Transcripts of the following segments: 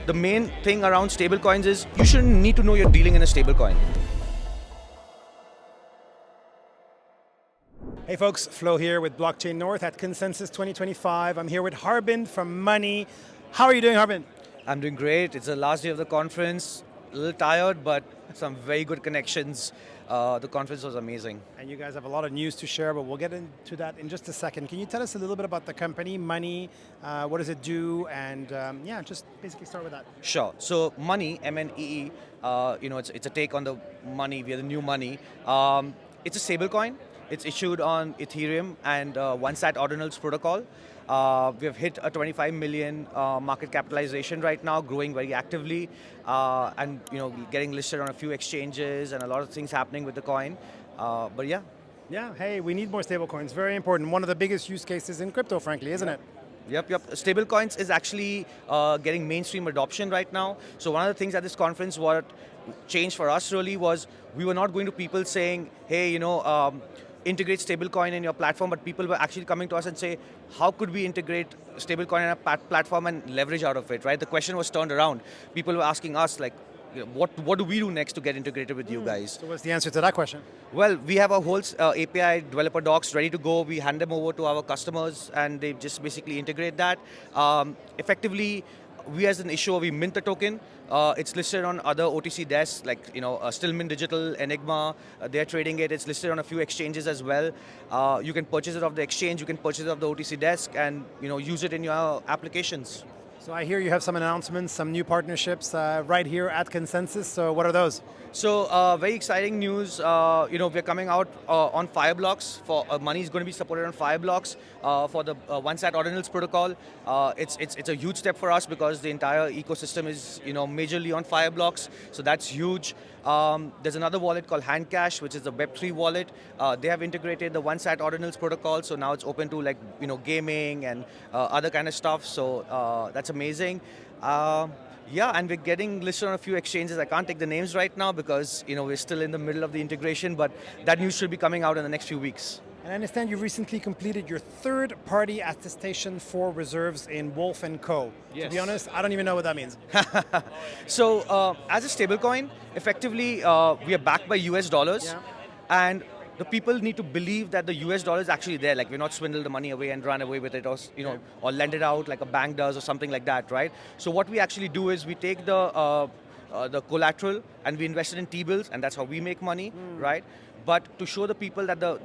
the main thing around stablecoins is you shouldn't need to know you're dealing in a stablecoin. Hey folks, Flo here with Blockchain North at Consensus 2025. I'm here with Harbind from MNEE. How are you doing, Harbind? I'm doing great. It's the last day of the conference. A little tired, but some very good connections. The conference was amazing. And you guys have a lot of news to share, but we'll get into that in just a second. Can you tell us a little bit about the company, MNEE? What does it do? And yeah, just basically start with that. Sure. So MNEE, MNEE, it's a take on the money. We are the new money. It's a stablecoin. It's issued on Ethereum and one-sat ordinals protocol. We have hit a 25 million market capitalization right now, growing very actively, and getting listed on a few exchanges and a lot of things happening with the coin. But yeah. Yeah, hey, we need more stablecoins. Very important. One of the biggest use cases in crypto, frankly, isn't it? Yep. Stablecoins is actually getting mainstream adoption right now. So one of the things at this conference, what changed for us really was we were not going to people saying, hey, integrate stablecoin in your platform, but people were actually coming to us and say, how could we integrate stablecoin in a platform and leverage out of it, right? The question was turned around. People were asking us, like, what do we do next to get integrated with you guys? So what's the answer to that question? Well, we have a whole API developer docs ready to go. We hand them over to our customers and they just basically integrate that. Effectively, we as an issuer, we mint the token. It's listed on other OTC desks like Stillman Digital, Enigma. They're trading it. It's listed on a few exchanges as well. You can purchase it off the exchange. You can purchase it off the OTC desk and use it in your applications. So I hear you have some announcements, some new partnerships right here at Consensus. So what are those? So very exciting news. We're coming out on Fireblocks. For money is going to be supported on Fireblocks for the one-sat ordinals protocol. It's a huge step for us because the entire ecosystem is majorly on Fireblocks. So that's huge. There's another wallet called Handcash, which is the Web3 wallet. They have integrated the one-sat ordinals protocol, so now it's open to gaming and other kind of stuff. So that's amazing. Yeah, and we're getting listed on a few exchanges. I can't take the names right now because we're still in the middle of the integration, but that news should be coming out in the next few weeks. And I understand you recently completed your third-party attestation for reserves in Wolf & Co. Yes. To be honest, I don't even know what that means. So as a stablecoin, effectively we are backed by US dollars, and the people need to believe that the US dollar is actually there. Like we're not swindled the money away and run away with it, or or lend it out like a bank does or something like that, right? So what we actually do is we take the collateral and we invest it in T-bills, and that's how we make money, right? But to show the people that the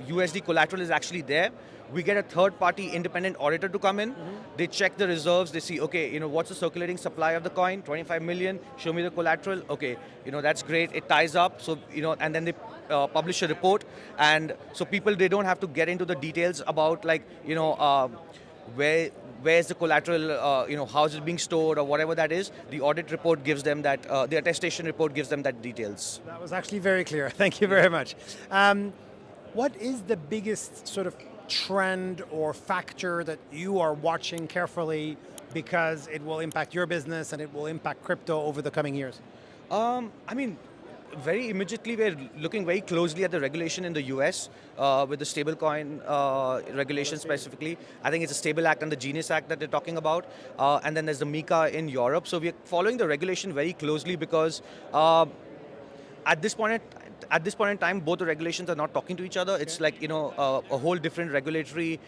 USD collateral is actually there, we get a third-party independent auditor to come in. They check the reserves. They see, okay, what's the circulating supply of the coin? 25 million. Show me the collateral. Okay, that's great. It ties up. So and then they publish a report. And so people, they don't have to get into the details about where's the collateral, how is it being stored or whatever that is. The audit report gives them that, the attestation report gives them that details. That was actually very clear. Thank you very much. What is the biggest sort of trend or factor that you are watching carefully because it will impact your business and it will impact crypto over the coming years? Very immediately, we're looking very closely at the regulation in the US with the stablecoin regulation specifically. I think it's a Stable Act and the Genius Act that they're talking about. And then there's the MiCA in Europe. So we're following the regulation very closely because at this point in time, both the regulations are not talking to each other. It's like a whole different regulatory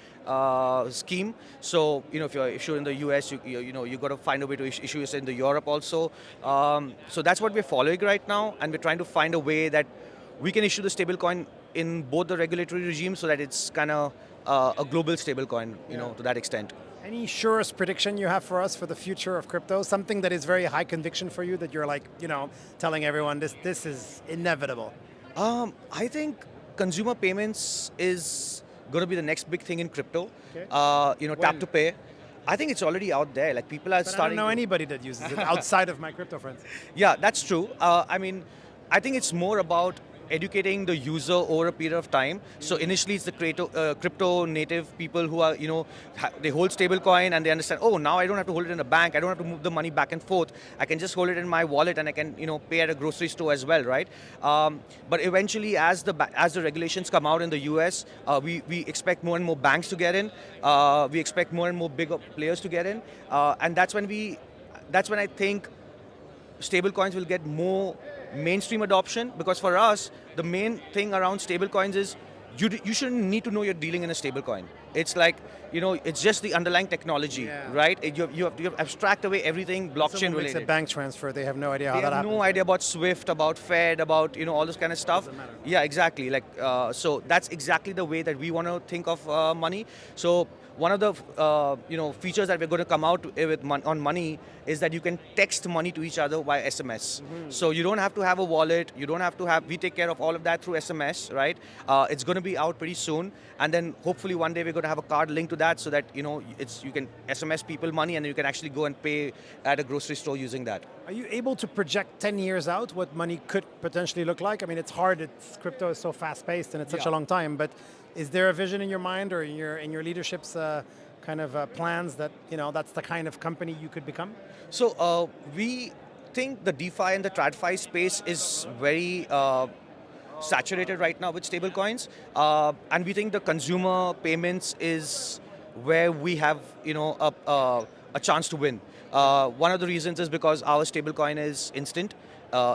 scheme. So if you're issued in the US, you got to find a way to issue it in the Europe also. So that's what we're following right now, and we're trying to find a way that we can issue the stablecoin in both the regulatory regimes so that it's kind of a global stablecoin, to that extent. Any surest prediction you have for us for the future of crypto? Something that is very high conviction for you that you're like, telling everyone this is inevitable? I think consumer payments is going to be the next big thing in crypto. Okay. Tap to pay. I think it's already out there. Like people are starting. I don't know anybody that uses it outside of my crypto friends. Yeah, that's true. I think it's more about educating the user over a period of time. So initially it's the crypto native people who are, they hold stablecoin and they understand, oh, now I don't have to hold it in a bank, I don't have to move the money back and forth, I can just hold it in my wallet and I can, pay at a grocery store as well, right? But eventually as the regulations come out in the US, we expect more and more banks to get in, we expect more and more bigger players to get in, and that's when we that's when I think stablecoins will get more mainstream adoption, because for us, the main thing around stablecoins is you shouldn't need to know you're dealing in a stablecoin. It's like, it's just the underlying technology, right? You have to abstract away everything blockchain Someone related. makes a bank transfer, they have no idea how They that have happens. no idea about Swift, about Fed, about all this kind of stuff. Doesn't matter. Yeah, exactly. Like so, that's exactly the way that we want to think of money. So one of the features that we're going to come out with on money is that you can text money to each other via SMS. So you don't have to have a wallet. You don't have to have. We take care of all of that through SMS, right? It's going to be out pretty soon, and then hopefully one day we're going to have a card linked to that, so that you can SMS people money, and you can actually go and pay at a grocery store using that. Are you able to project 10 years out what money could potentially look like? I mean, it's hard. Crypto is so fast-paced and it's such a long time. But is there a vision in your mind or in your leadership's kind of plans that that's the kind of company you could become? So we think the DeFi and the TradFi space is very saturated right now with stablecoins, and we think the consumer payments is where we have a chance to win. One of the reasons is because our stablecoin is instant.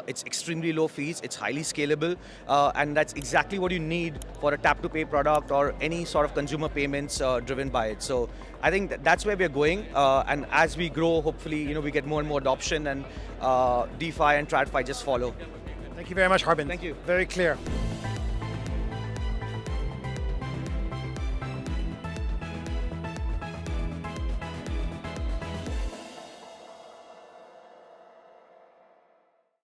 It's extremely low fees, it's highly scalable, and that's exactly what you need for a tap-to-pay product or any sort of consumer payments driven by it. So I think that's where we're going, and as we grow, hopefully we get more and more adoption, and DeFi and TradFi just follow. Thank you very much, Harbind. Thank you. Very clear.